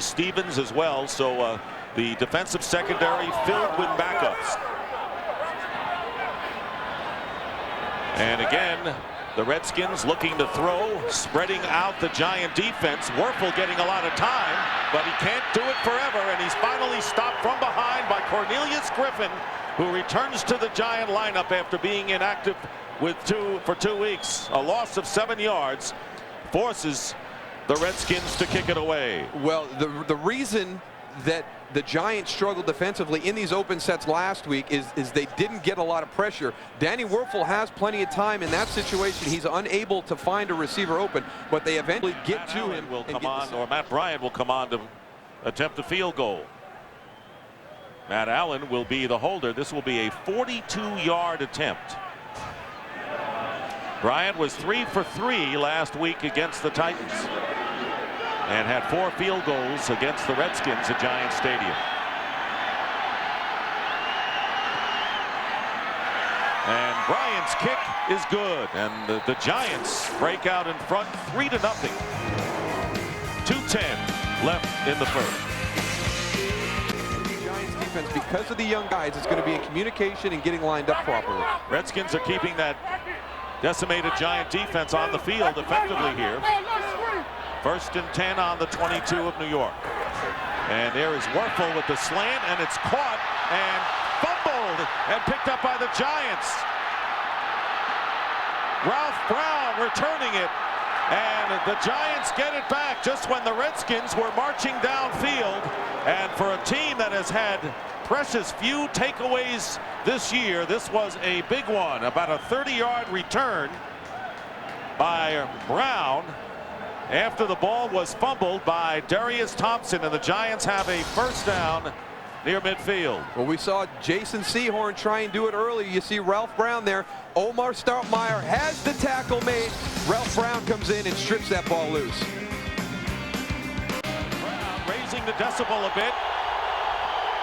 Stevens as well, so the defensive secondary filled with backups. And again, the Redskins looking to throw, spreading out the Giant defense. Wuerffel getting a lot of time, but he can't do it forever, and he's finally stopped from behind by Cornelius Griffin, who returns to the Giant lineup after being inactive for 2 weeks. A loss of 7 yards forces the Redskins to kick it away. Well, the reason that the Giants struggled defensively in these open sets last week is they didn't get a lot of pressure. Danny Wuerffel has plenty of time in that situation. He's unable to find a receiver open, but they eventually get to him. Will come on, or Matt Bryant will come on to attempt a field goal. Matt Allen will be the holder. This will be a 42-yard attempt. Bryant was 3 for 3 last week against the Titans and had 4 field goals against the Redskins at Giant Stadium. And Bryant's kick is good, and the Giants break out in front 3-0. 2:10 left in the first. Giants defense, because of the young guys, it's going to be in communication and getting lined up properly. Redskins are keeping that decimated Giant defense on the field effectively here. 1st and 10 on the 22 of New York. And there is Wuerffel with the slant, and it's caught and fumbled and picked up by the Giants. Ralph Brown returning it, and the Giants get it back just when the Redskins were marching downfield. And for a team that has had precious few takeaways this year, this was a big one. About a 30-yard return by Brown after the ball was fumbled by Derrius Thompson, and the Giants have a first down near midfield. Well, we saw Jason Sehorn try and do it earlier. You see Ralph Brown there. Omar Stoutmeyer has the tackle made. Ralph Brown comes in and strips that ball loose. Brown raising the decibel a bit,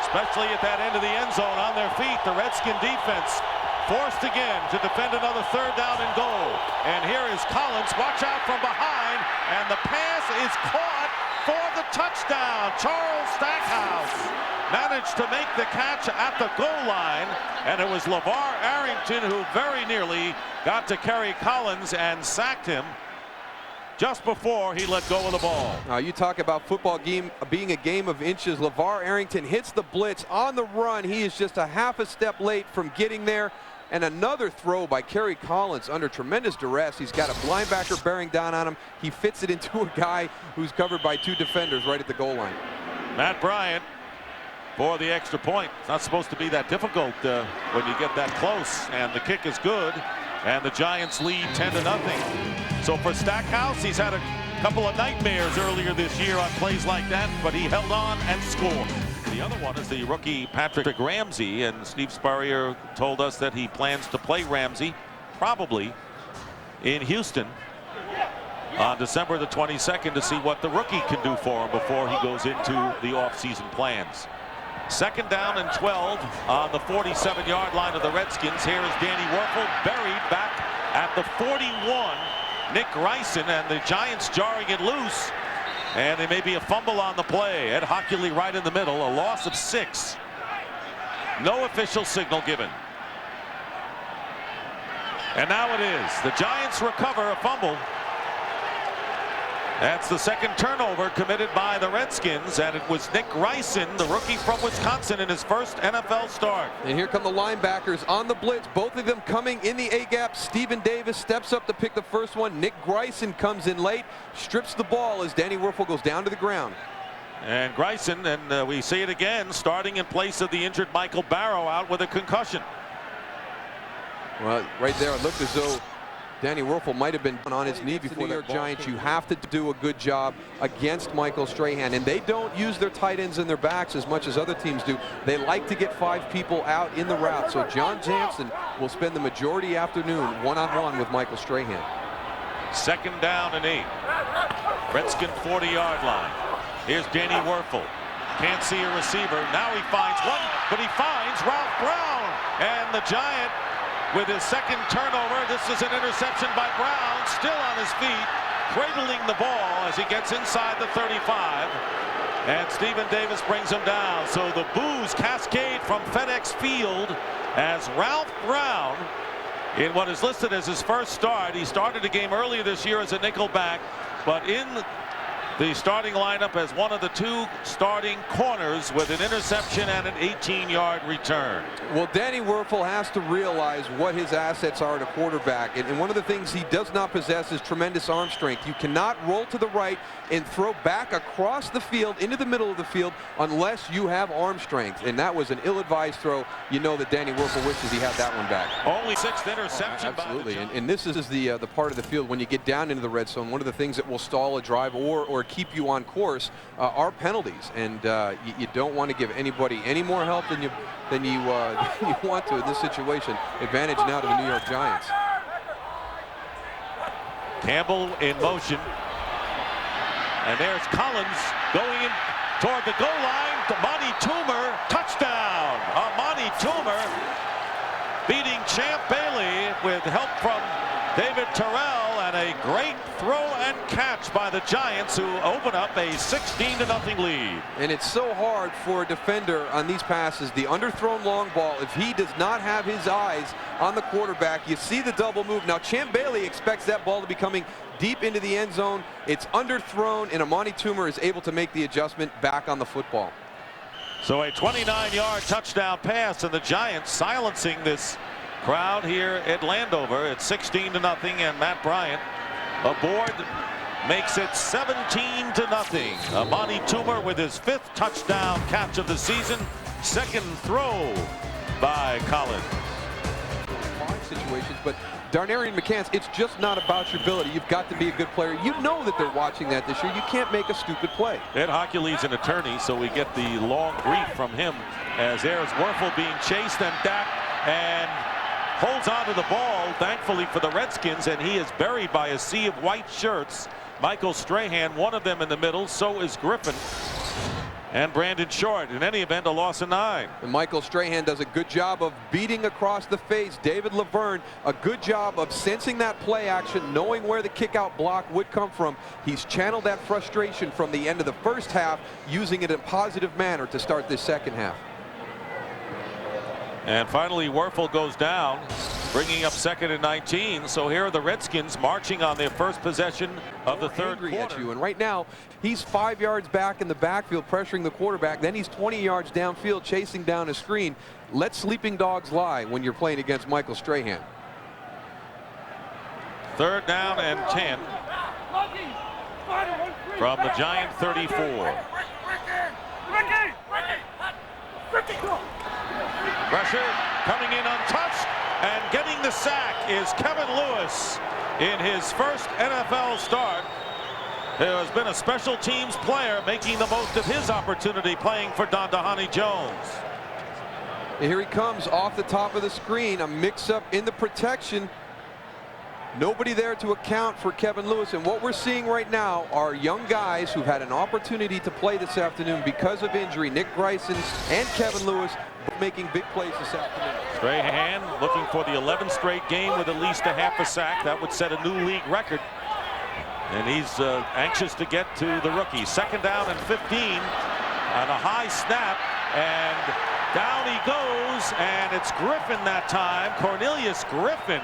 especially at that end of the end zone on their feet. The Redskin defense forced again to defend another 3rd down and goal. And here is Collins. Watch out from behind. And the pass is caught for the touchdown. Charles Stackhouse managed to make the catch at the goal line. And it was LeVar Arrington who very nearly got to Kerry Collins and sacked him just before he let go of the ball. Now you talk about football game being a game of inches. LeVar Arrington hits the blitz on the run. He is just a half a step late from getting there. And another throw by Kerry Collins under tremendous duress. He's got a linebacker bearing down on him. He fits it into a guy who's covered by 2 defenders right at the goal line. Matt Bryant for the extra point. It's not supposed to be that difficult when you get that close. And the kick is good. And the Giants lead 10-0. So for Stackhouse, he's had a couple of nightmares earlier this year on plays like that, but he held on and scored. The other one is the rookie Patrick Ramsey, and Steve Spurrier told us that he plans to play Ramsey probably in Houston on December the 22nd to see what the rookie can do for him before he goes into the offseason plans. 2nd down and 12 on the 47-yard line of the Redskins. Here is Danny Wuerffel buried back at the 41. Nick Greison, and the Giants jarring it loose. And there may be a fumble on the play. Ed Hockley right in the middle. A loss of 6. No official signal given. And now it is. The Giants recover a fumble. That's the 2nd turnover committed by the Redskins, and it was Nick Greison, the rookie from Wisconsin, in his first NFL start. And here come the linebackers on the blitz, both of them coming in the A-gap. Stephen Davis steps up to pick the first one. Nick Greison comes in late, strips the ball as Danny Wuerffel goes down to the ground. And Greison, and we see it again, starting in place of the injured Michael Barrow out with a concussion. Well, right there, it looked as though Danny Wuerffel might have been on his knee before the New York Giants. You have to do a good job against Michael Strahan, and they don't use their tight ends in their backs as much as other teams do. They like to get 5 people out in the route. So John Jansen will spend the majority afternoon one-on-one with Michael Strahan. 2nd down and 8. Redskin 40-yard line. Here's Danny Wuerffel. Can't see a receiver. Now he finds one, but he finds Ralph Brown, and the Giant with his 2nd turnover. This is an interception by Brown, still on his feet, cradling the ball as he gets inside the 35. And Stephen Davis brings him down. So the boos cascade from FedEx Field as Ralph Brown, in what is listed as his first start. He started a game earlier this year as a nickel back, but in the starting lineup as one of the two starting corners with an interception and an 18-yard return. Well, Danny Wuerffel has to realize what his assets are at a quarterback, and one of the things he does not possess is tremendous arm strength. You cannot roll to the right and throw back across the field into the middle of the field unless you have arm strength, and that was an ill-advised throw. You know that Danny Wuerffel wishes he had that one back. Only 6th interception. Absolutely, and this is the part of the field when you get down into the red zone. One of the things that will stall a drive or keep you on course are penalties, and you don't want to give anybody any more help than you want to in this situation. Advantage now to the New York Giants. Campbell in motion, and there's Collins going in toward the goal line. Amani Toomer, touchdown. Amani Toomer beating Champ Bailey with help from David Terrell, and a great throw and catch by the Giants, who open up a 16-0 lead. And it's so hard for a defender on these passes, the underthrown long ball, if he does not have his eyes on the quarterback. You see the double move. Now Champ Bailey expects that ball to be coming deep into the end zone. It's underthrown, and Amani Toomer is able to make the adjustment back on the football. So a 29-yard touchdown pass, and the Giants silencing this crowd here at Landover. It's 16-0, and Matt Bryant aboard makes it 17-0. Amani Toomer with his 5th touchdown catch of the season. 2nd throw by Collins. Situations, but Darnerien McCants, it's just not about your ability. You've got to be a good player. You know that they're watching that this year. You can't make a stupid play. Ed Hockley's an attorney, so we get the long brief from him as there's Wuerffel being chased, and Dak and holds onto the ball, thankfully for the Redskins, and he is buried by a sea of white shirts. Michael Strahan, one of them in the middle, so is Griffin and Brandon Short. In any event, a loss of 9. And Michael Strahan does a good job of beating across the face. David Laverne, a good job of sensing that play action, knowing where the kick-out block would come from. He's channeled that frustration from the end of the first half, using it in a positive manner to start this second half. And finally, Wuerffel goes down, bringing up 2nd and 19. So here are the Redskins marching on their first possession of the third quarter. At you. And right now, he's 5 yards back in the backfield, pressuring the quarterback. Then he's 20 yards downfield, chasing down a screen. Let sleeping dogs lie when you're playing against Michael Strahan. 3rd down and 10 from the Giant 34. Pressure coming in untouched, and getting the sack is Kevin Lewis in his first NFL start. There has been a special teams player making the most of his opportunity playing for Dondahani Jones. And here he comes off the top of the screen, a mix-up in the protection. Nobody there to account for Kevin Lewis, and what we're seeing right now are young guys who've had an opportunity to play this afternoon because of injury. Nick Greison and Kevin Lewis making big plays this afternoon. Strahan looking for the 11th straight game with at least a half a sack. That would set a new league record, and he's anxious to get to the rookie. 2nd down and 15 on a high snap, and down he goes, and it's Griffin that time, Cornelius Griffin.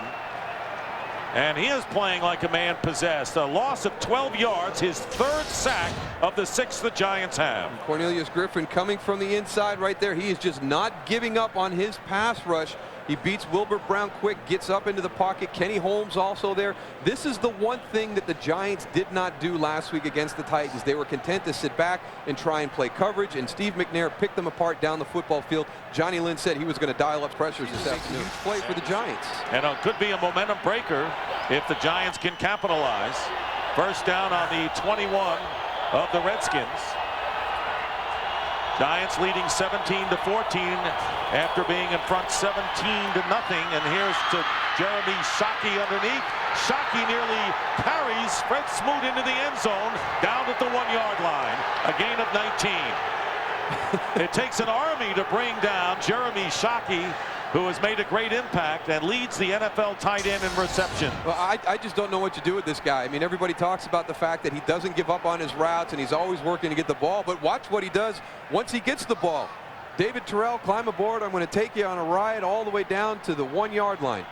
And he is playing like a man possessed. A loss of 12 yards, his 3rd sack of the 6 the Giants have. Cornelius Griffin coming from the inside right there. He is just not giving up on his pass rush. He beats Wilbert Brown quick, gets up into the pocket. Kenny Holmes also there. This is the one thing that the Giants did not do last week against the Titans. They were content to sit back and try and play coverage, and Steve McNair picked them apart down the football field. Johnny Lynn said he was going to dial up pressures this afternoon. Huge play for the Giants. And it could be a momentum breaker if the Giants can capitalize. 1st down on the 21 of the Redskins. Giants leading 17-14 after being in front 17-0. And here's to Jeremy Shockey underneath. Shockey nearly carries Fred Smoot into the end zone, down at the 1-yard line. A gain of 19. It takes an army to bring down Jeremy Shockey. who has made a great impact and leads the NFL tight end in reception. Well, I just don't know what to do with this guy. I mean, everybody talks about the fact that he doesn't give up on his routes and he's always working to get the ball, but watch what he does once he gets the ball. David Terrell, climb aboard. I'm going to take you on a ride all the way down to the 1-yard line.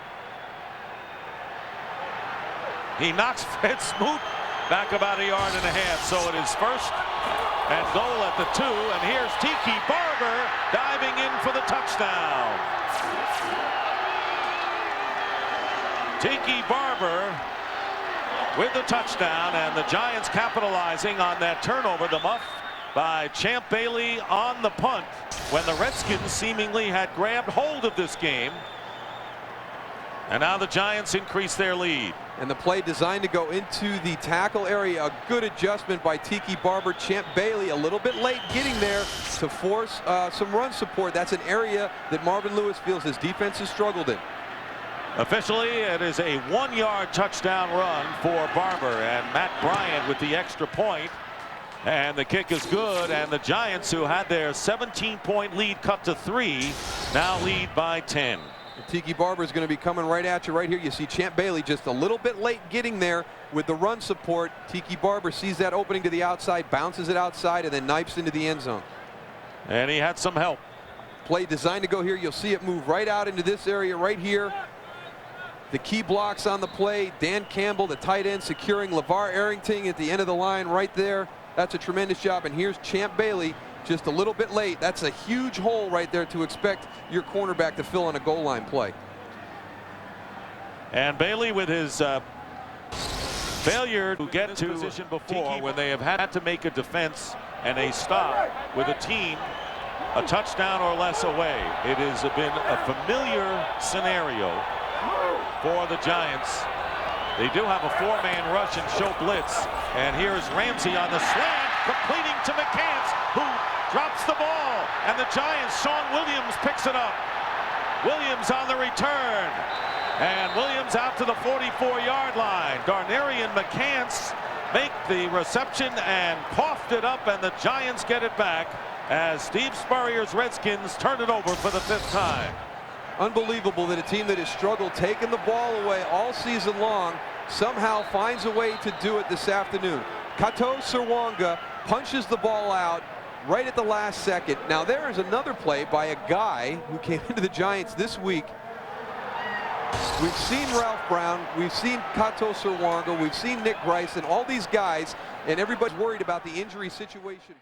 He knocks Fred Smoot back about 1.5 yards, so it is first and goal at the 2, and here's Tiki Barber diving in for the touchdown. Tiki Barber with the touchdown, and the Giants capitalizing on that turnover, the muff by Champ Bailey on the punt when the Redskins seemingly had grabbed hold of this game. And now the Giants increase their lead. And the play designed to go into the tackle area. A good adjustment by Tiki Barber. Champ Bailey a little bit late getting there to force some run support. That's an area that Marvin Lewis feels his defense has struggled in. Officially, it is a 1-yard touchdown run for Barber, and Matt Bryant with the extra point. And the kick is good, and the Giants, who had their 17-point lead cut to 3, now lead by 10. Tiki Barber is going to be coming right at you right here. You see Champ Bailey just a little bit late getting there with the run support. Tiki Barber sees that opening to the outside, bounces it outside, and then knifes into the end zone. And he had some help. Play designed to go here. You'll see it move right out into this area right here. The key blocks on the play, Dan Campbell, the tight end, securing LeVar Arrington at the end of the line right there. That's a tremendous job. And here's Champ Bailey just a little bit late. That's a huge hole right there to expect your cornerback to fill on a goal line play. And Bailey with his failure to get into position before when they have had to make a defense and a stop with a team a touchdown or less away. It has been a familiar scenario for the Giants. They do have a 4-man rush and show blitz. And here's Ramsey on the slant, completing to McCants, who drops the ball. And the Giants, Shaun Williams picks it up. Williams on the return. And Williams out to the 44-yard line. Darnerien and McCants make the reception and coughed it up, and the Giants get it back as Steve Spurrier's Redskins turn it over for the 5th time. Unbelievable that a team that has struggled taking the ball away all season long somehow finds a way to do it this afternoon. Kato Serwanga punches the ball out right at the last second. Now there is another play by a guy who came into the Giants this week. We've seen Ralph Brown, we've seen Kato Serwanga, we've seen Nick Greison, all these guys, and everybody's worried about the injury situation.